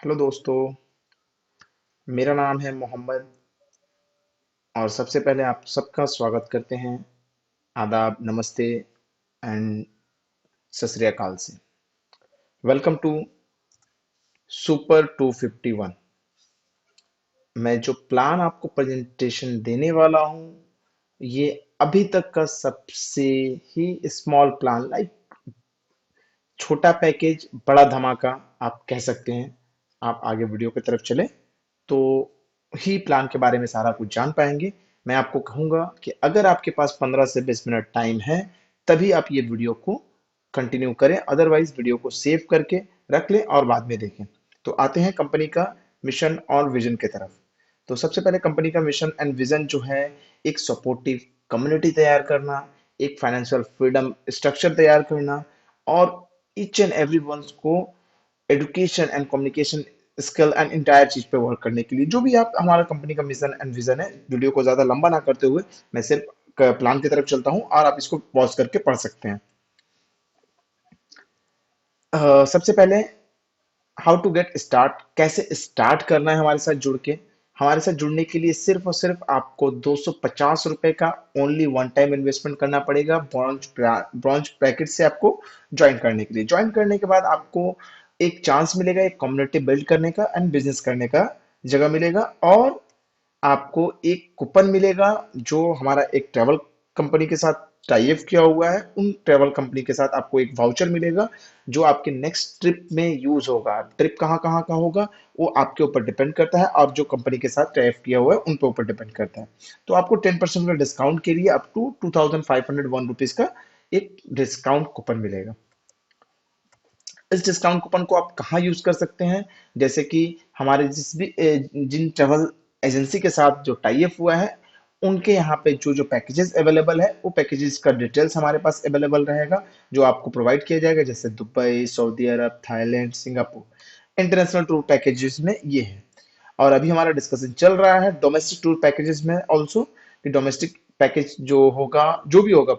Hello दोस्तों। मेरा नाम है मोहम्मद और सबसे पहले आप सबका स्वागत करते हैं। आदाब, नमस्ते एंड सत श्री अकाल से। Welcome to super 251। मैं जो प्लान आपको प्रेजेंटेशन देने वाला हूँ ये अभी तक का सबसे ही स्मॉल प्लान, लाइक छोटा पैकेज बड़ा धमाका आप कह सकते हैं। आप आगे वीडियो की तरफ चले तो ही प्लान के बारे में सारा कुछ जान पाएंगे। मैं आपको कहूंगा कि अगर आपके पास 15 से 20 मिनट टाइम है तभी आप ये वीडियो को कंटिन्यू करें, अदरवाइज वीडियो को सेव करके रख लें और बाद में देखें। तो आते हैं कंपनी का मिशन और विजन की तरफ। तो सबसे पहले कंपनी का मिशन एंड विजन जो है, एक सपोर्टिव कम्युनिटी तैयार करना, एक फाइनेंशियल फ्रीडम स्ट्रक्चर तैयार करना और ईच एंड एवरी को education and communication skill and entire चीज पे वर्क करने के लिए। जो भी आप हमारा कंपनी का मिशन एंड विजन है, वीडियो को ज्यादा लंबा ना करते हुए मैं सिर्फ प्लान की तरफ चलता हूँ और आप इसको पॉज करके पढ़ सकते हैं। सबसे पहले हाउ टू गेट स्टार्ट, कैसे स्टार्ट करना है हमारे साथ जुड़ के। हमारे साथ जुड़ने के लिए सिर्फ और सिर्फ आपको 250 रुपए का ओनली वन टाइम इन्वेस्टमेंट करना पड़ेगा ब्रॉन्ज पैकेट से आपको ज्वाइन करने के लिए। ज्वाइन करने के बाद आपको एक चांस मिलेगा, एक कम्युनिटी बिल्ड करने का एंड बिजनेस करने का जगह मिलेगा, और आपको एक कूपन मिलेगा जो हमारा एक ट्रैवल कंपनी के साथ टाई अप किया हुआ है। उन ट्रैवल कंपनी के साथ आपको एक वाउचर मिलेगा जो आपके नेक्स्ट ट्रिप में यूज होगा। ट्रिप कहाँ कहाँ का होगा वो आपके ऊपर डिपेंड करता है और जो कंपनी के साथ टाई अप किया हुआ है उन पे ऊपर डिपेंड करता है। तो आपको 10% का डिस्काउंट के लिए अप टू 2501 रुपीज का एक डिस्काउंट कूपन मिलेगा। इस डिस्काउंट कूपन को आप कहाँ यूज कर सकते हैं, जैसे कि हमारे जिन ट्रेवल एजेंसी के साथ जो टाई अप हुआ है उनके यहाँ पे जो जो पैकेजेस अवेलेबल है वो पैकेजेस का डिटेल्स हमारे पास अवेलेबल रहेगा, जो आपको प्रोवाइड किया जाएगा, जैसे Dubai, Saudi Arab, Thailand, Singapore. International tour packages में ये है। और अभी हमारा डिस्कशन चल रहा है डोमेस्टिक टूर पैकेजेस में ऑल्सो, कि डोमेस्टिक पैकेज जो होगा, जो भी होगा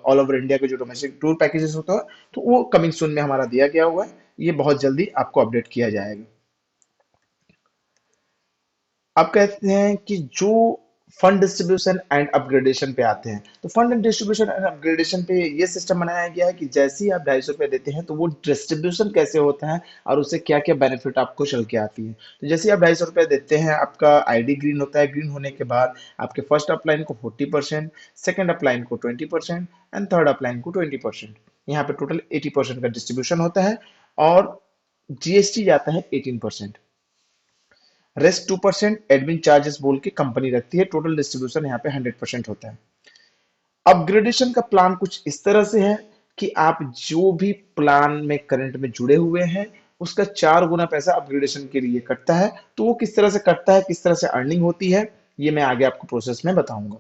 ऑल ओवर इंडिया के जो डोमेस्टिक टूर पैकेजेस होता है तो वो कमिंग सून में हमारा दिया गया हुआ है। ये बहुत जल्दी आपको अपडेट किया जाएगा। अब कहते हैं कि जो फंड डिस्ट्रीब्यूशन एंड अपग्रेडेशन पे आते हैं, तो फंड डिस्ट्रीब्यूशन एंड अपग्रेडेशन पे ये सिस्टम बनाया गया है कि जैसे ही आप 250 रुपये देते हैं तो वो डिस्ट्रीब्यूशन कैसे होता है और उससे क्या क्या बेनिफिट आपको चल के आती है। तो जैसे ही आप 250 रुपये देते हैं, आपका आईडी ग्रीन होता है। ग्रीन होने के बाद आपके फर्स्ट अपलाइन को 40%, सेकेंड अपलाइन को 20% एंड थर्ड अपलाइन को 20%। यहाँ पे टोटल 80% का डिस्ट्रीब्यूशन होता है और जीएसटी जाता है 18%। रेस्ट 2% एडमिन चार्जेस बोल के कंपनी रखती है। टोटल डिस्ट्रीब्यूशन यहाँ पे 100% होता है। अपग्रेडेशन का प्लान कुछ इस तरह से है कि आप जो भी प्लान में करंट में जुड़े हुए हैं उसका 4 गुना पैसा अपग्रेडेशन के लिए कटता है। तो वो किस तरह से कटता है, किस तरह से अर्निंग होती है, ये मैं आगे आपको प्रोसेस में बताऊंगा।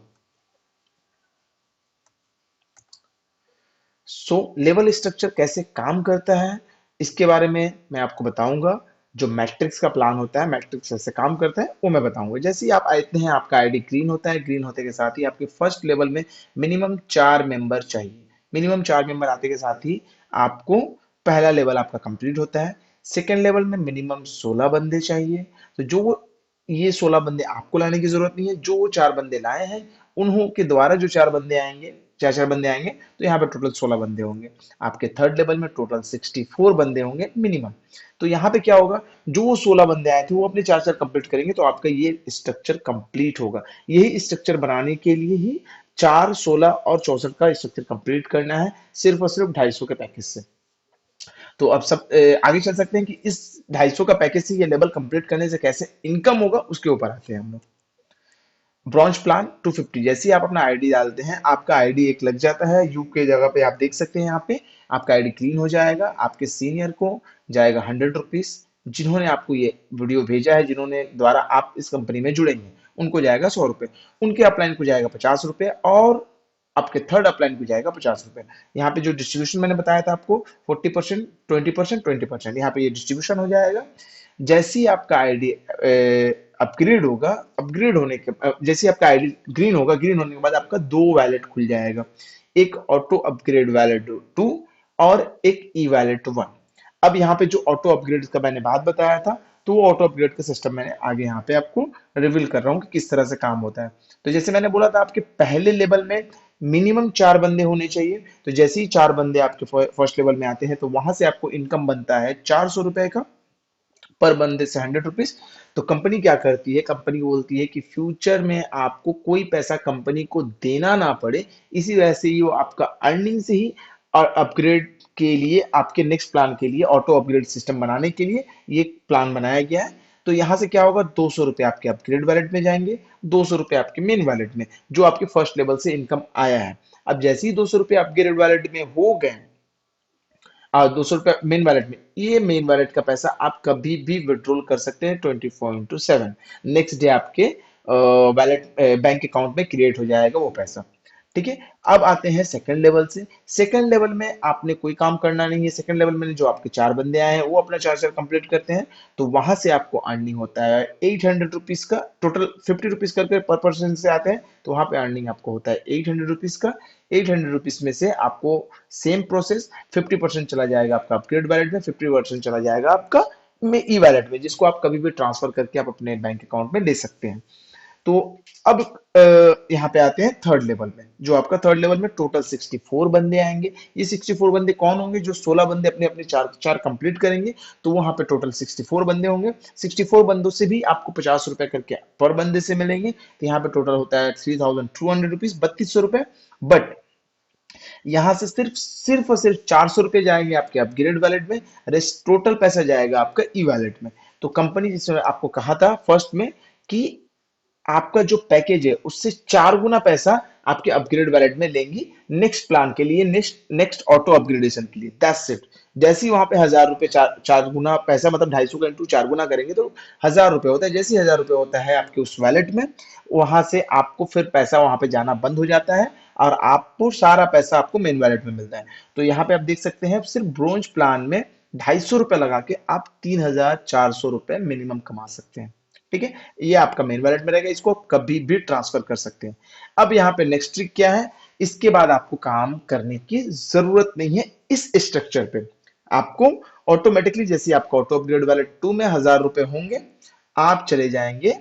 सो लेवल स्ट्रक्चर कैसे काम करता है इसके बारे में मैं आपको बताऊंगा। जो मैट्रिक्स का प्लान होता है, मैट्रिक्स कैसे काम करता है वो मैं बताऊंगा। जैसे ही आप आते हैं, आपका आईडी ग्रीन होता है। ग्रीन होते के साथ ही आपके फर्स्ट लेवल में मिनिमम 4 मेंबर चाहिए। मिनिमम 4 मेंबर आते के साथ ही आपको पहला लेवल आपका कंप्लीट होता है। सेकेंड लेवल में मिनिमम 16 बंदे चाहिए। तो जो ये 16 बंदे आपको लाने की जरूरत नहीं है, जो वो 4 बंदे लाए हैं उन्हों के द्वारा जो 4 बंदे आएंगे, 4 4 बंदे आएंगे, तो यहाँ पे टोटल 16 बंदे होंगे। आपके थर्ड लेवल में टोटल 64 बंदे होंगे मिनिमम। तो यहाँ पे क्या होगा, जो 16 बंदे आए थे वो अपने 4 4 कंप्लीट करेंगे तो आपका ये स्ट्रक्चर कंप्लीट होगा। यही स्ट्रक्चर बनाने के लिए ही 4, 16 और 64 का स्ट्रक्चर कंप्लीट करना है, सिर्फ और सिर्फ 250 के पैकेज से। तो अब सब आगे चल सकते हैं कि इस 250 का पैकेज से ये लेवल कंप्लीट करने से कैसे इनकम होगा उसके ऊपर आते हैं हम लोग। ब्रॉन्ज प्लान 250, जैसे ही आप अपना आईडी डालते हैं आपका आईडी एक लग जाता है। यू के जगह पे आप देख सकते हैं, यहाँ पे आपका आईडी क्लीन हो जाएगा। आपके सीनियर को जाएगा 100 रुपीज, जिन्होंने आपको ये वीडियो भेजा है, जिन्होंने द्वारा आप इस कंपनी में जुड़ेंगे उनको जाएगा 100 रुपये, उनके अपलाइन को जाएगा 50 रुपये और आपके थर्ड अपलाइन को जाएगा 50 रुपये। यहाँ पे जो डिस्ट्रीब्यूशन मैंने बताया था आपको 40%, 20%, 20%, यहाँ पे ये डिस्ट्रीब्यूशन हो जाएगा। जैसे ही आपका आईडी अपग्रेड होगा, अपग्रेड होने के जैसे ही आपका आईडी ग्रीन होगा, ग्रीन होने के बाद आपका 2 वैलेट खुल जाएगा। एक ऑटो अपग्रेड वैलेट 2 और एक ई वैलेट 1। अब यहाँ पे जो ऑटो अपग्रेड का मैंने बात बताया था, तो वो ऑटो अपग्रेड का सिस्टम मैंने आगे यहाँ पे आपको रिवील कर रहा हूँ कि किस तरह से काम होता है। तो जैसे मैंने बोला था, आपके पहले लेवल में मिनिमम 4 बंदे होने चाहिए। तो जैसे ही 4 बंदे आपके फर्स्ट लेवल में आते हैं, तो वहां से आपको इनकम बनता है 400 रुपए का, पर बंदे से 100 रुपीज। तो कंपनी क्या करती है, कंपनी बोलती है कि फ्यूचर में आपको कोई पैसा कंपनी को देना ना पड़े, इसी वजह से ये वो आपका अर्निंग से ही और अपग्रेड के लिए, आपके नेक्स्ट प्लान के लिए, ऑटो अपग्रेड सिस्टम बनाने के लिए ये प्लान बनाया गया है। तो यहाँ से क्या होगा, 200 रुपये आपके अपग्रेड वैलेट में जाएंगे, 200 रुपये आपके मेन वैलेट में, जो आपके फर्स्ट लेवल से इनकम आया है। अब जैसे ही 200 रुपये अपग्रेड वैलेट में हो गए, 200 रुपये मेन वैलेट में, ये मेन वैलेट का पैसा आप कभी भी विड्रॉल कर सकते हैं 24/7। नेक्स्ट डे आपके वैलेट बैंक अकाउंट में क्रिएट हो जाएगा वो पैसा। ठीक है। अब आते हैं सेकंड लेवल से। सेकंड लेवल में आपने कोई काम करना नहीं है। सेकंड लेवल में जो आपके 4 बंदे आए हैं वो अपना चार्जर कंप्लीट करते हैं, तो वहां से आपको अर्निंग होता है 800 रुपीज का। टोटल 50 रुपीज करके पर पर्सन से आते हैं, तो वहां पे अर्निंग आपको होता है 800 रुपीज का। 800 रुपीज में से आपको सेम प्रोसेस 50% चला जाएगा आपका अपग्रेड वैलेट में, 50% चला जाएगा आपका ई वैलेट में, जिसको आप कभी भी ट्रांसफर करके आप अपने बैंक अकाउंट में ले सकते हैं। तो अब यहाँ पे आते हैं थर्ड लेवल में। जो आपका थर्ड लेवल में टोटल 64 बंदे आएंगे। ये 64 बंदे कौन होंगे, जो 16 बंदे अपने अपने चार चार कंप्लीट करेंगे, तो वहां पे टोटल 64 बंदे होंगे। 64 बंदों से भी आपको 50 रुपए करके पर बंदे से मिलेंगे, तो यहाँ पे टोटल होता है 3200 रुपीज, 3200 रुपए। बट यहाँ से सिर्फ और सिर्फ 400 रुपए जाएंगे आपके अपग्रेड वैलेट में, रेस्ट टोटल पैसा जाएगा आपका ई वैलेट में। तो कंपनी जिसने आपको कहा था फर्स्ट में कि आपका जो पैकेज है उससे 4 गुना पैसा आपके अपग्रेड वैलेट में लेंगी नेक्स्ट प्लान के लिए, नेक्स्ट नेक्स्ट ऑटो अपग्रेडेशन के लिए। That's it. जैसे ही वहां पे 1000 रुपए, चार गुना पैसा, मतलब 250 का इंटू 4 गुना करेंगे तो 1000 रुपए होता है। जैसे ही 1000 रुपए होता है आपके उस वैलेट में, वहां से आपको फिर पैसा वहां पे जाना बंद हो जाता है, और आपको सारा पैसा आपको मेन वैलेट में मिलता है। तो यहाँ पे आप देख सकते हैं, सिर्फ ब्रोंज प्लान में 250 रुपए लगा के आप 3400 रुपए मिनिमम कमा सकते हैं। ठीक है। ये आपका मेन वैलेट में रहेगा, इसको आप कभी भी ट्रांसफर कर सकते हैं। अब यहाँ पे नेक्स्ट ट्रिक क्या है, इसके बाद आपको काम करने की जरूरत नहीं है इस स्ट्रक्चर पे। आपको ऑटोमेटिकली, जैसे आपका ऑटो अपग्रेड वैलेट 2 में 1000 रुपए होंगे, आप चले जाएंगे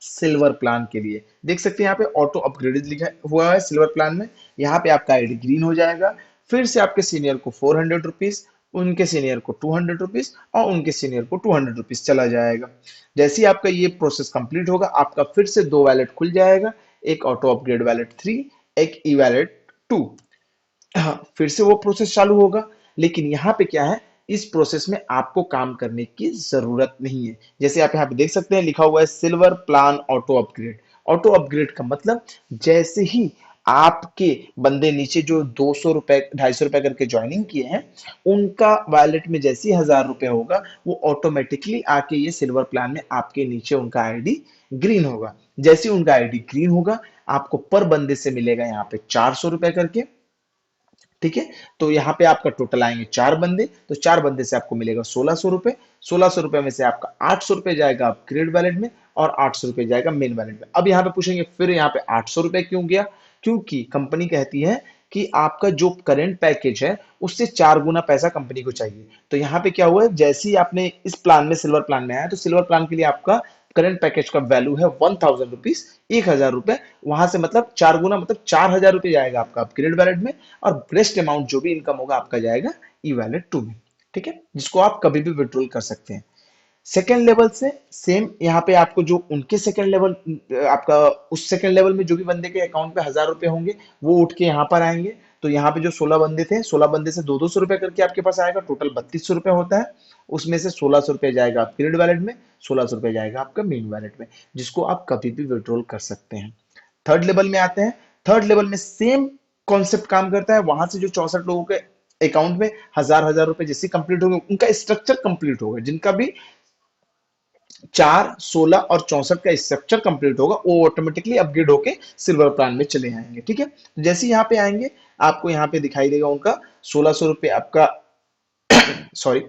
सिल्वर प्लान के लिए। देख सकते हैं यहाँ पे ऑटो अपग्रेडेड लिखा हुआ है सिल्वर प्लान में। यहाँ पे आपका आईडी ग्रीन हो जाएगा। फिर से आपके सीनियर को 400 रुपीज, उनके सीनियर को 200 रुपीज, और उनके सीनियर को 200 रुपीज चला जाएगा। जैसे ही आपका ये प्रोसेस कंप्लीट होगा, आपका फिर से 2 वैलेट खुल जाएगा, एक ऑटो अपग्रेड वैलेट 3, एक ई वैलेट 2। हाँ, फिर से वो प्रोसेस चालू होगा। लेकिन यहाँ पे क्या है, इस प्रोसेस में आपको काम करने की जरूरत नहीं है। जैसे आप यहाँ पे देख सकते हैं, लिखा हुआ है silver plan auto upgrade. Auto upgrade का मतलब, जैसे ही आपके बंदे नीचे जो 200 रुपए, 250 रुपए करके ज्वाइनिंग किए हैं, उनका वैलेट में जैसे ही 1000 रुपए होगा, वो ऑटोमेटिकली आके ये सिल्वर प्लान में आपके नीचे उनका आईडी ग्रीन होगा। जैसे ही उनका आईडी ग्रीन होगा, आपको पर बंदे से मिलेगा यहाँ पे 400 रुपए करके। ठीक है। तो यहाँ पे आपका टोटल आएंगे 4 बंदे, तो 4 बंदे से आपको मिलेगा 1600 रुपए। 1600 रुपए में से आपका 800 रुपए जाएगा अपग्रेड वैलेट में, और 800 रुपए जाएगा मेन वैलेट में। अब यहाँ पे पूछेंगे फिर यहाँ पे 800 रुपए क्यों गया, क्योंकि कंपनी कहती है कि आपका जो करंट पैकेज है उससे 4 गुना पैसा कंपनी को चाहिए। तो यहाँ पे क्या हुआ है, जैसे ही आपने इस प्लान में, सिल्वर प्लान में आया, तो सिल्वर प्लान के लिए आपका करंट पैकेज का वैल्यू है 1000 रुपीज, 1000 रुपए। वहां से मतलब 4 गुना, मतलब 4000 रुपए जाएगा आपका अपग्रेड वैलेट में, और रेस्ट अमाउंट जो भी इनकम होगा आपका जाएगा ई वैलेट 2 में। ठीक है, जिसको आप कभी भी विड्रॉल कर सकते हैं। सेकेंड लेवल से सेम, यहाँ पे आपको जो उनके सेकेंड लेवल, आपका उस सेकेंड लेवल में जो भी बंदे के अकाउंट पे 1000 रुपए होंगे, वो उठ के यहाँ पर आएंगे। तो यहाँ पे जो 16 बंदे थे, 16 बंदे से 200 रुपए करके आपके पास आएगा, टोटल 3200 रुपए होता है। उसमें से 1600 रुपए जाएगा अपग्रेड वैलेट में, 1600 रुपए जाएगा आपका मेन वैलेट में, जिसको आप कभी भी विड्रॉल कर सकते हैं। थर्ड लेवल में आते हैं। थर्ड लेवल में सेम कॉन्सेप्ट काम करता है। वहां से जो 64 लोगों के अकाउंट में 1000 रुपए जैसे कंप्लीट होंगे, उनका स्ट्रक्चर कंप्लीट होगा, जिनका भी 4, 16 और 64 का स्ट्रक्चर कंप्लीट होगा, वो ऑटोमेटिकली अपग्रेड होके सिल्वर प्लान में चले आएंगे। ठीक है। तो जैसे यहाँ पे आएंगे, आपको यहाँ पे दिखाई देगा उनका 1600 रुपए आपका, सॉरी,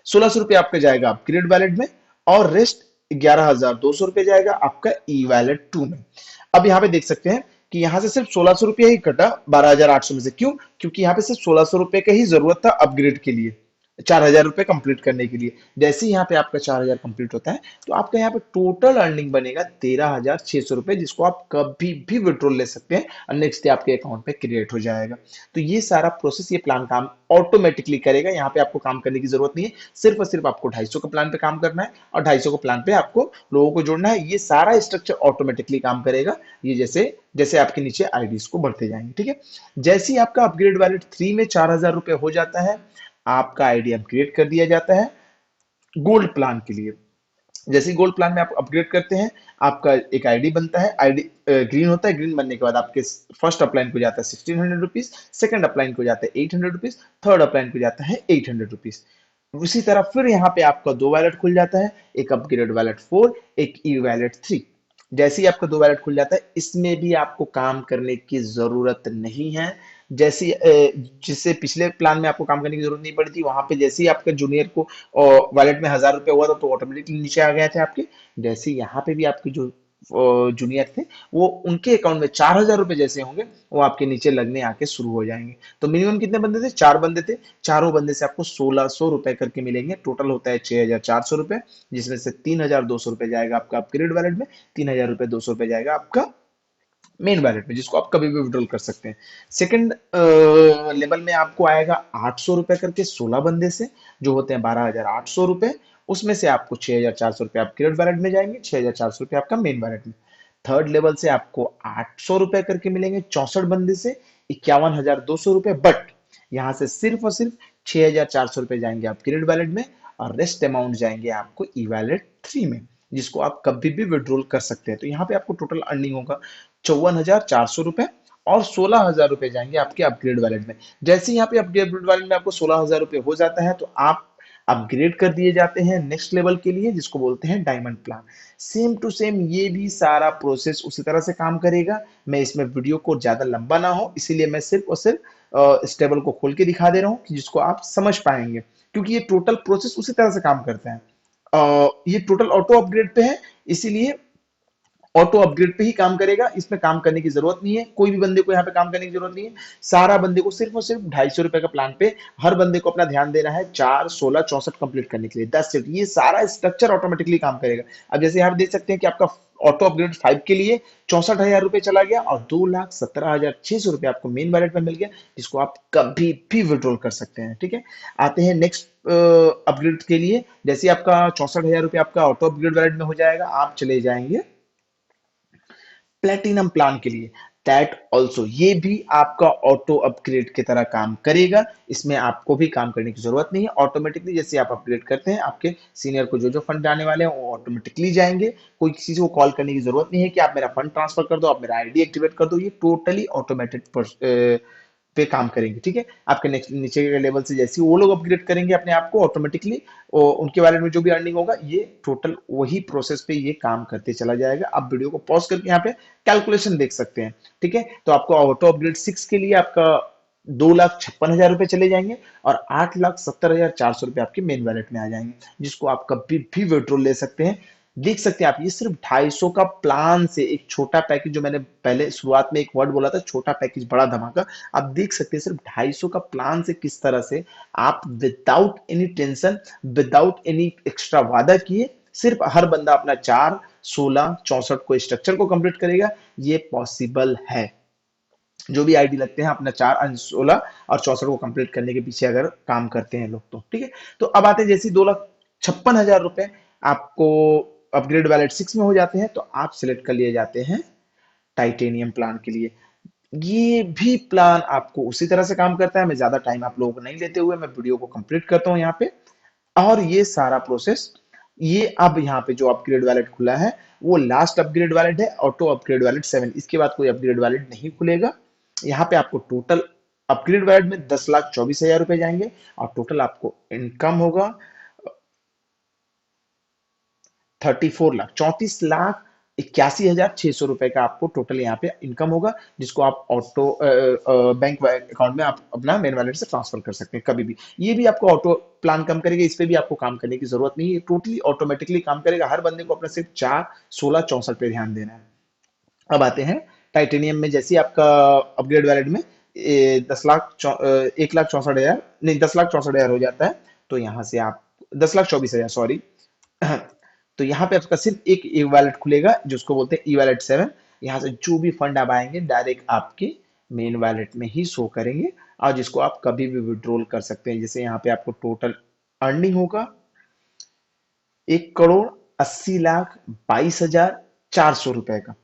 1600 रुपए आपका जाएगा अपग्रेड वैलेट में, और रेस्ट 11200 रुपए जाएगा आपका ई वैलेट 2 में। अब यहाँ पे देख सकते हैं कि यहाँ से सिर्फ 1600 रुपया ही कटा 12800 में से। क्यों? क्योंकि यहाँ पे सिर्फ 1600 रुपए का ही जरूरत था अपग्रेड के लिए। ₹4000 कंप्लीट करने के लिए। जैसे ही यहाँ पे आपका 4000 कंप्लीट होता है तो आपका यहाँ पे टोटल अर्निंग बनेगा ₹13,600, जिसको आप कभी भी विड्रॉल ले सकते हैं और नेक्स्ट डे आपके अकाउंट पे क्रिएट हो जाएगा। तो ये सारा प्रोसेस, ये प्लान काम ऑटोमेटिकली करेगा। यहाँ पे आपको काम करने की जरूरत नहीं है, सिर्फ और सिर्फ आपको 250 का प्लान पे काम करना है और 250 का प्लान पे आपको लोगों को जोड़ना है। ये सारा स्ट्रक्चर ऑटोमेटिकली काम करेगा। ये जैसे जैसे आपके नीचे आईडीज को बढ़ते जाएंगे, ठीक है। जैसे ही आपका अपग्रेड वैलेट 3 में ₹4000 हो जाता है, आपका आईडी अपग्रेड कर दिया जाता है गोल्ड प्लान के लिए। जैसे ही गोल्ड प्लान में आप अपग्रेड करते हैं, आपका एक आईडी बनता है। आईडी ग्रीन होता है। ग्रीन बनने के बाद आपके फर्स्ट अपलाइन को जाता है ₹1600, सेकंड अपलाइन को जाता है ₹800, थर्ड अपलाइन को जाता है ₹800। उसी तरह फिर यहाँ पे आपका दो वैलेट खुल जाता है, एक अपग्रेड वैलेट 4, एक ई वैलेट 3। जैसे ही आपका दो वैलेट खुल जाता है, इसमें भी आपको काम करने की जरूरत नहीं है। जैसे जिससे पिछले प्लान में आपको काम करने की जरूरत नहीं पड़ी थी, वहां पे जैसे ही आपके जूनियर को वैलेट में ₹1000 हुआ था तो ऑटोमेटिकली नीचे आ गए थे आपके। जैसे यहाँ पे भी आपके जो जूनियर थे, वो उनके अकाउंट में ₹4000 जैसे होंगे, वो आपके नीचे लगने आके शुरू हो जाएंगे। तो मिनिमम कितने बंदे थे? 4 बंदे थे। चारों बंदे से आपको ₹1600 करके मिलेंगे। टोटल होता है ₹6400, जिसमें से ₹3200 जाएगा आपका अपग्रेड वैलेट में, ₹3000 जाएगा आपका मेन वैलेट में, जिसको आप कभी भी विड्रॉल कर सकते हैं। सेकंड लेवल में आपको आएगा ₹800 करके 16 बंदे से, जो होते हैं ₹12,800। उसमें से आपको ₹6400 अपग्रेड वैलेट में जाएंगे, ₹6400 आपका मेन वैलेट में। थर्ड लेवल से आपको ₹800 करके मिलेंगे 64 बंदे से, ₹51,200। बट यहाँ से सिर्फ और सिर्फ ₹6400 जाएंगे अपग्रेड वैलेट में और रेस्ट अमाउंट जाएंगे आपको ई वैलेट 3 में, जिसको आप कभी भी विड्रॉल कर सकते हैं। तो यहाँ पे आपको टोटल अर्निंग होगा ₹54,400 और ₹16,000 जाएंगे आपके अपग्रेड वैलेट में। जैसे ही यहाँ पे अपग्रेड वैलेट में आपको ₹16,000 हो जाता है, तो आप अपग्रेड कर दिए जाते हैं नेक्स्ट लेवल के लिए, जिसको बोलते हैं diamond plan. Same to same ये भी सारा प्रोसेस उसी तरह से काम करेगा। मैं इसमें वीडियो को ज्यादा लंबा ना हो, इसीलिए मैं सिर्फ और सिर्फ इस टेबल को खोल के दिखा दे रहा हूँ, जिसको आप समझ पाएंगे, क्योंकि ये टोटल प्रोसेस उसी तरह से काम करता है। ये टोटल ऑटो अपग्रेड पे है, इसीलिए ऑटो अपग्रेड पे ही काम करेगा। इसमें काम करने की जरूरत नहीं है, कोई भी बंदे को यहाँ पे काम करने की जरूरत नहीं है। सारा बंदे को सिर्फ और सिर्फ ₹250 का प्लान पे हर बंदे को अपना ध्यान देना है 4, 16, 64 कंप्लीट करने के लिए। 10 ये सारा स्ट्रक्चर ऑटोमेटिकली काम करेगा। अब जैसे यहाँ देख सकते हैं कि आपका ऑटो अपग्रेड 5 के लिए ₹64,000 चला गया और ₹2,17,600 आपको मेन वैलेट में मिल गया, जिसको आप कभी भी विड्रॉल कर सकते हैं, ठीक है। आते हैं नेक्स्ट अपग्रेड के लिए। जैसे आपका ₹64,000 आपका ऑटो अपग्रेड वैलेट में हो जाएगा, आप चले जाएंगे प्लेटिनम प्लान के लिए। दैट ऑल्सो, ये भी आपका ऑटो अपग्रेड की तरह काम करेगा। इसमें आपको भी काम करने की जरूरत नहीं है। ऑटोमेटिकली जैसे आप अपग्रेड करते हैं, आपके सीनियर को जो जो फंड आने वाले हैं वो ऑटोमेटिकली जाएंगे। कोई किसी को कॉल करने की जरूरत नहीं है कि आप मेरा फंड ट्रांसफर कर दो, आप मेरा आईडी एक्टिवेट कर दो। ये टोटली ऑटोमेटेड पे काम करेंगे, ठीक है। आपके नेक्स्ट नीचे के लेवल से जैसे ही वो लोग अपग्रेड करेंगे अपने आप को, ऑटोमेटिकली उनके वैलेट में जो भी अर्निंग होगा, ये टोटल वही प्रोसेस पे ये काम करते चला जाएगा। आप वीडियो को पॉज करके यहाँ पे कैलकुलेशन देख सकते हैं, ठीक है। तो आपको ऑटो अपग्रेड 6 के लिए आपका ₹2,56,000 चले जाएंगे और ₹8,70,400 आपके मेन वैलेट में आ जाएंगे, जिसको आप कभी भी विड्रॉल ले सकते हैं। देख सकते हैं आप, ये सिर्फ 250 का प्लान से एक छोटा पैकेज, जो मैंने पहले शुरुआत में एक वर्ड बोला था, छोटा पैकेज बड़ा धमाका। आप देख सकते हैं सिर्फ 250 का प्लान से किस तरह से आप without any tension, without any extra वादा किए, सिर्फ हर बंदा अपना 4, 16, 64 को स्ट्रक्चर को कंप्लीट करेगा। ये पॉसिबल है। जो भी आईडी लगते हैं अपना 4, 16 और 64 को कंप्लीट करने के पीछे अगर काम करते हैं लोग, तो ठीक है। तो अब आते हैं, जैसे ₹2,56,000 आपको अपग्रेड वैलेट 6 में हो जाते हैं, तो आप सिलेक्ट कर लिए जाते हैं टाइटेनियम प्लान के लिए। ये भी प्लान आपको उसी तरह से काम करता है। मैं ज्यादा टाइम आप लोगों को नहीं लेते हुए मैं वीडियो को कंप्लीट करता हूँ यहाँ पे। और ये सारा प्रोसेस, ये अब यहाँ पे जो अपग्रेड वैलेट खुला है, वो लास्ट अपग्रेड वैलेट है, ऑटो अपग्रेड वैलेट 7। इसके बाद कोई अपग्रेड वैलेट नहीं खुलेगा। यहाँ पे आपको टोटल अपग्रेड वैलेट में ₹10,24,000 जाएंगे और टोटल आपको इनकम होगा 34,81,600 का आपको टोटल यहाँ पे इनकम होगा, जिसको आप ऑटो बैंक अकाउंट में आप अपना मेन वैलेट से ट्रांसफर कर सकते हैं कभी भी। ये भी आपको ऑटो प्लान कम करेगा, इस पे भी आपको काम करने की जरूरत नहीं है, टोटली ऑटोमेटिकली काम करेगा। हर बंदे को अपना सिर्फ 4, 16, 64 पे ध्यान देना है। अब आते हैं टाइटेनियम में। जैसे ही आपका अपग्रेड वैलेट में 1,64,000 नहीं, 10,64,000 हो जाता है, तो यहाँ से आप 10,24,000 सॉरी। तो यहाँ पे आपका सिर्फ एक ई वैलेट खुलेगा जिसको बोलते हैं ई वैलेट 7। यहाँ से जो भी फंड आप आएंगे डायरेक्ट आपके मेन वैलेट में ही शो करेंगे, और जिसको आप कभी भी विड्रॉल कर सकते हैं। जैसे यहाँ पे आपको टोटल अर्निंग होगा 1,80,22,400 रुपए का।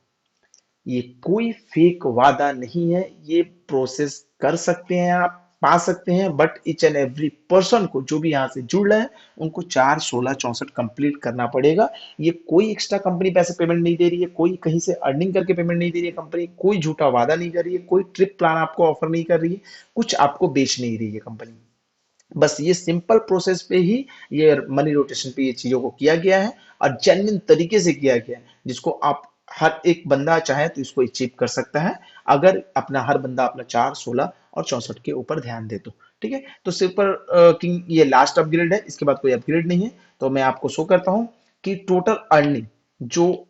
ये कोई फेक वादा नहीं है, ये प्रोसेस कर सकते हैं आप, पा सकते हैं, but each and every person को जो भी यहाँ से जुड़ रहे हैं उनको 4/16/64 कंप्लीट करना पड़ेगा। ये कोई एक्स्ट्रा कंपनी पैसे पेमेंट नहीं दे रही है, कोई कहीं से अर्निंग करके पेमेंट नहीं दे रही है कंपनी, कोई झूठा वादा नहीं कर रही है, कोई ट्रिप प्लान आपको ऑफर नहीं कर रही है, कुछ आपको बेच नहीं रही है कंपनी। बस ये सिंपल प्रोसेस पे ही, ये मनी रोटेशन पे ये चीजों को किया गया है और जेन्युइन तरीके से किया गया है, जिसको आप हर एक बंदा चाहे तो इसको अचीव कर सकता है, अगर अपना हर बंदा अपना 4/16/64 के ऊपर ध्यान दे तो। ठीक है, तो सुपर किंग ये लास्ट अपग्रेड है, इसके बाद कोई अपग्रेड नहीं है। तो मैं आपको शो करता हूँ कि टोटल अर्निंग जो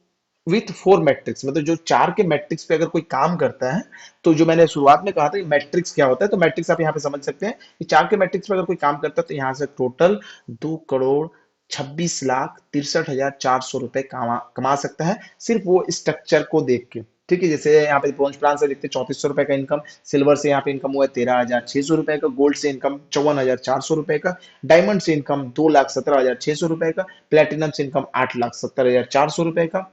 विथ 4 मैट्रिक्स, मतलब जो 4 के मैट्रिक्स पे अगर कोई काम करता है, तो जो मैंने शुरुआत में कहा था कि मैट्रिक्स क्या होता है, तो मैट्रिक्स आप यहाँ पे समझ सकते हैं कि 4 के मैट्रिक्स पे अगर कोई काम करता है तो यहाँ से टोटल 2,26,63,400 रुपए कमा सकता है, सिर्फ वो स्ट्रक्चर को देख के। ठीक है, जैसे यहाँ पे ब्रॉन्ज प्लान से देखते हैं 3,400 रुपए का इनकम, सिल्वर से यहाँ पे इनकम हुआ है 13,600 रुपए का, गोल्ड से इनकम 54,400 रुपए का, डायमंड से इनकम 2,17,600 रुपए का, प्लेटिनम से इनकम 8,70,400 रुपए का,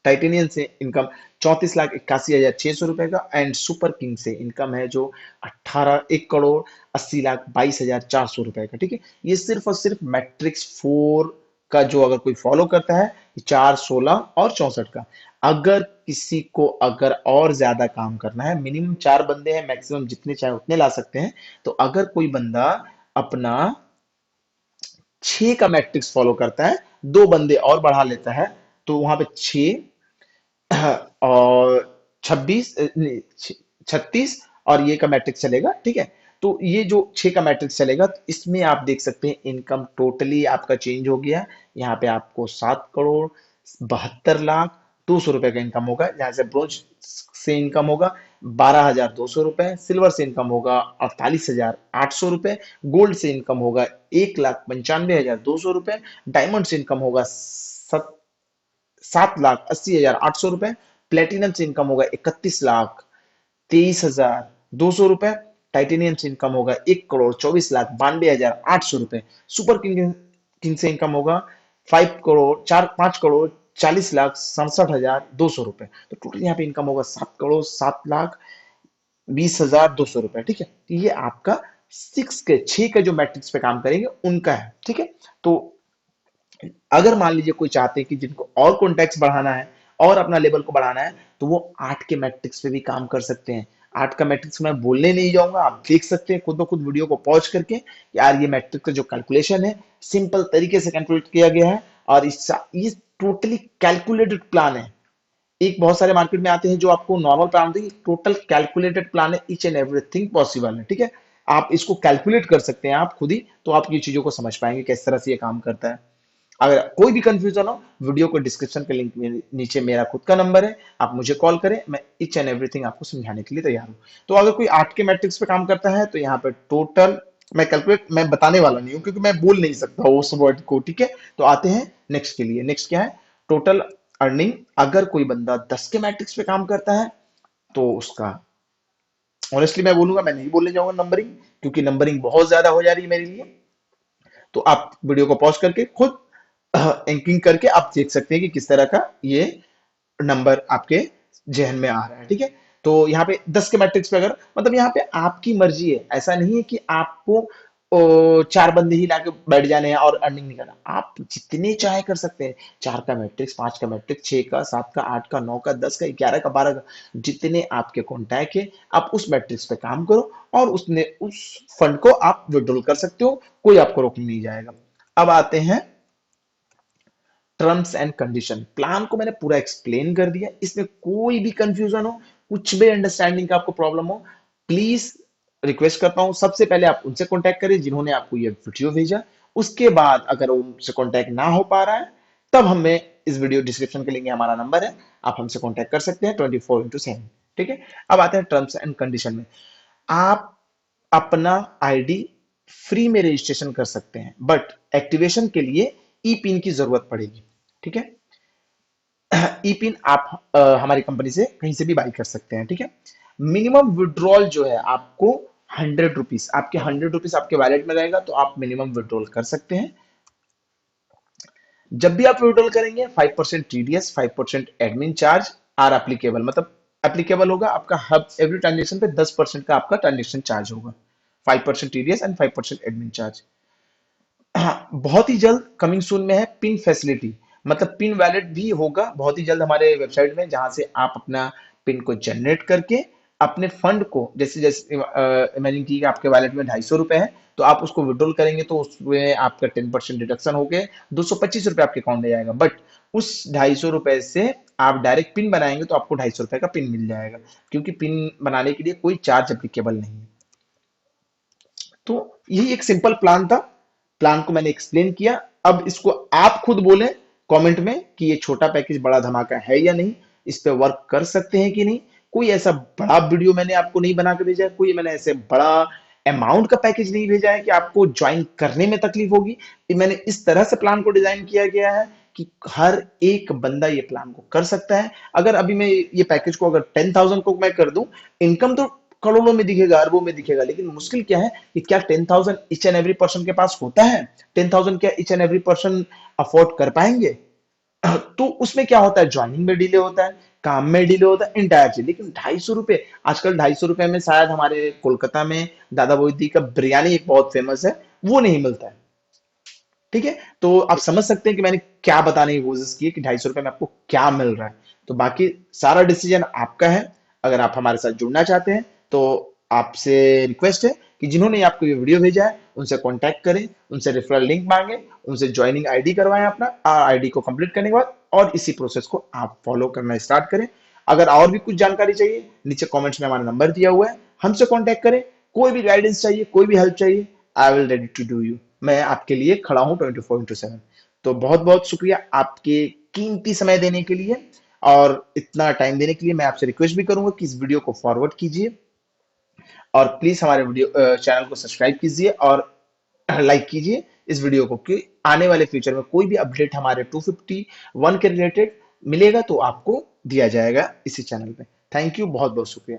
टाइटेनियम से इनकम 34,81,600 रुपए का, एंड सुपर किंग से इनकम है जो 1,80,22,400 रुपए का। ठीक है, ये सिर्फ और सिर्फ मैट्रिक्स 4 का जो अगर कोई फॉलो करता है 4/16 और 64 का। अगर किसी को अगर और ज्यादा काम करना है, मिनिमम 4 बंदे हैं, मैक्सिमम जितने चाहे उतने ला सकते हैं, तो अगर कोई बंदा अपना 6 का मैट्रिक्स फॉलो करता है, 2 बंदे और बढ़ा लेता है, तो वहां पे 6 और 26 36 और ये का मैट्रिक्स चलेगा। ठीक है, तो ये जो 6 का मैट्रिक्स चलेगा, तो इसमें आप देख सकते हैं इनकम टोटली आपका चेंज हो गया। यहाँ पे आपको 7,72,लाख 200 रुपए का इनकम होगा, जहां से ब्रोंज से इनकम होगा 12,200 रुपए, सिल्वर से इनकम होगा 48,800 रुपए, गोल्ड से इनकम होगा 1,95,200 रुपए, डायमंड से इनकम होगा 7,80,800 रुपए, प्लेटिनम से इनकम होगा 31,23,200 रुपए, टाइटेनियम से इनकम होगा 1,24,92,800 रुपए, सुपर किंग किंग से इनकम होगा 5,40,50,67,200 रुपए। तो टोटल यहाँ पे इनकम होगा 7,07,20,200 रुपए। ठीक है, तो ये आपका 6 के जो मैट्रिक्स पे काम करेंगे उनका है। ठीक है, तो अगर मान लीजिए कोई चाहते हैं कि जिनको और कॉन्टैक्ट्स बढ़ाना है और अपना लेवल को बढ़ाना है, तो वो 8 के मैट्रिक्स पे भी काम कर सकते हैं। 8 का मैट्रिक्स मैं बोलने नहीं जाऊंगा, आप देख सकते हैं खुद ब खुद वीडियो को पॉज करके। यार ये मैट्रिक्स का जो कैलकुलेशन है सिंपल तरीके से कैलकुलेट किया गया है, और ये टोटली कैलकुलेटेड प्लान है। एक बहुत सारे मार्केट में आते हैं जो आपको नॉर्मल प्लान देंगे, टोटल कैलकुलेटेड प्लान है, ईच एंड एवरीथिंग पॉसिबल है। ठीक है, आप इसको कैलकुलेट कर सकते हैं आप खुद ही, तो आप ये चीजों को समझ पाएंगे किस तरह से ये काम करता है। अगर कोई भी कंफ्यूजन हो, वीडियो को डिस्क्रिप्शन के लिंक में नीचे मेरा खुद का नंबर है, आप मुझे कॉल करें, मैं ईच एंड एवरीथिंग आपको समझाने के लिए तैयार हूं। तो अगर कोई 8 के मैट्रिक्स पे काम करता है, तो यहाँ पे टोटल मैं बताने वाला नहीं हूँ क्योंकि मैं बोल नहीं सकता उस वर्ड को। ठीक है, तो आते हैं नेक्स्ट के लिए। नेक्स्ट क्या है, टोटल अर्निंग। अगर कोई बंदा 10 के मैट्रिक्स पे काम करता है तो उसका, ऑनेस्टली मैं बोलूंगा, मैं नहीं बोलने जाऊंगा नंबरिंग, क्योंकि नंबरिंग बहुत ज्यादा हो जा रही है मेरे लिए। तो आप वीडियो को पॉज करके खुद एंकिंग करके आप देख सकते हैं कि किस तरह का ये नंबर आपके जहन में आ रहा है। ठीक है, तो यहाँ पे 10 के मैट्रिक्स पे अगर, मतलब यहाँ पे आपकी मर्जी है, ऐसा नहीं है कि आपको 4 बंदे ही लाके बैठ जाने हैं और अर्निंग नहीं करना, आप जितने चाहे कर सकते हैं। 4 का मैट्रिक्स, 5 का मैट्रिक्स, 6 का, 7 का, 8 का, 9 का, 10 का, 11 का, 12 का, जितने आपके कॉन्टैक्ट है आप उस मैट्रिक्स पे काम करो, और उसने उस फंड को आप विड्रॉल कर सकते हो, कोई आपको रोकने नहीं जाएगा। अब आते हैं टर्म्स एंड कंडीशन। प्लान को मैंने पूरा एक्सप्लेन कर दिया, इसमें कोई भी कंफ्यूजन हो, कुछ भी अंडरस्टैंडिंग का आपको प्रॉब्लम हो, प्लीज रिक्वेस्ट करता हूं सबसे पहले आप उनसे कांटेक्ट करें जिन्होंने आपको ये वीडियो भेजा। उसके बाद अगर उनसे कांटेक्ट ना हो पा रहा है, तब हमें इस वीडियो डिस्क्रिप्शन के लिंक में हमारा नंबर है, आप हमसे कांटेक्ट कर सकते हैं 24/7। ठीक है, अब आते हैं टर्म्स एंड कंडीशन में। आप अपना आईडी फ्री में रजिस्ट्रेशन कर सकते हैं, बट एक्टिवेशन के लिए ई पिन की जरूरत पड़ेगी। ठीक है, ई पिन आप हमारी कंपनी से कहीं से भी बाई कर सकते हैं। ठीक है, मिनिमम विड्रॉल जो है आपको 100 रुपीज, आपके 100 रुपीज आपके वैलेट में रहेगा तो आप मिनिमम विड्रॉल कर सकते हैं। जब भी आप विड्रॉल करेंगे 5% TDS, 5% admin charge are applicable, मतलब एप्लीकेबल होगा आपका हब एवरी ट्रांजेक्शन पे 10% का आपका ट्रांजेक्शन चार्ज होगा। 5% टीडीएस एंड 5% एडमिन चार्ज। हाँ, बहुत ही जल्द कमिंग सून में है पिन फैसिलिटी, मतलब पिन वैलेट भी होगा बहुत ही जल्द हमारे वेबसाइट में, जहां से आप अपना पिन को जनरेट करके अपने फंड को, जैसे जैसे इमेजिन कीजिए आपके वैलेट में 250 रुपए है, तो आप उसको विड्रॉल करेंगे तो उसमें आपका 10% डिडक्शन होके 225 रुपए आपके अकाउंट में जाएगा। बट उस 250 रुपए से आप डायरेक्ट पिन बनाएंगे तो आपको 250 रुपए का पिन मिल जाएगा, क्योंकि पिन बनाने के लिए कोई चार्ज एप्लीकेबल नहीं है। तो यही एक सिंपल प्लान था, प्लान को मैंने एक्सप्लेन किया। अब इसको आप खुद बोलें कमेंट में कि ये छोटा पैकेज बड़ा धमाका है या नहीं, इस पे वर्क कर सकते हैं कि नहीं। कोई ऐसा बड़ा वीडियो मैंने आपको नहीं बना के भेजा है, कोई मैंने ऐसे बड़ा अमाउंट का पैकेज नहीं भेजा है कि आपको ज्वाइन करने में तकलीफ होगी। ये मैंने इस तरह से प्लान को डिजाइन किया गया है कि हर एक बंदा ये प्लान को कर सकता है। अगर अभी मैं ये पैकेज को अगर 10,000 को मैं कर दूं, इनकम तो करोड़ों में दिखेगा, अरबों में दिखेगा, लेकिन मुश्किल क्या है कि क्या 10,000 ईच एंड एवरी पर्सन के पास होता है? 10,000 क्या each and every person afford कर पाएंगे? तो उसमें क्या होता है, ज्वाइनिंग में डिले होता है, काम में डिले होता है, इंटायर चीज। लेकिन 250 रुपए, आजकल 250 रुपए में शायद हमारे कोलकाता में दादा बोईदी का बिरयानी एक बहुत फेमस है, वो नहीं मिलता है। ठीक है, तो आप समझ सकते हैं कि मैंने क्या बताने की कोशिश की है कि 250 रुपए में आपको क्या मिल रहा है। तो बाकी सारा डिसीजन आपका है। अगर आप हमारे साथ जुड़ना चाहते हैं तो आपसे रिक्वेस्ट है कि जिन्होंने आपको ये वीडियो भेजा है उनसे कांटेक्ट करें, उनसे रेफरल लिंक मांगे, उनसे ज्वाइनिंग आईडी करवाएं अपना, आईडी को कंप्लीट करने के बाद, और इसी प्रोसेस को आप फॉलो करना स्टार्ट करें। अगर और भी कुछ जानकारी चाहिए, नीचे कमेंट्स में हमारा नंबर दिया हुआ है, हमसे कांटेक्ट करें। कोई भी गाइडेंस चाहिए, कोई भी हेल्प चाहिए, I will ready to do you, मैं आपके लिए खड़ा हूं 24/7। तो बहुत बहुत शुक्रिया आपके कीमती समय देने के लिए, और इतना टाइम देने के लिए मैं आपसे रिक्वेस्ट भी करूंगा कि इस वीडियो को फॉरवर्ड कीजिए, और प्लीज हमारे वीडियो चैनल को सब्सक्राइब कीजिए और लाइक कीजिए इस वीडियो को, कि आने वाले फ्यूचर में कोई भी अपडेट हमारे 251 के रिलेटेड मिलेगा तो आपको दिया जाएगा इसी चैनल पे। थैंक यू, बहुत बहुत शुक्रिया।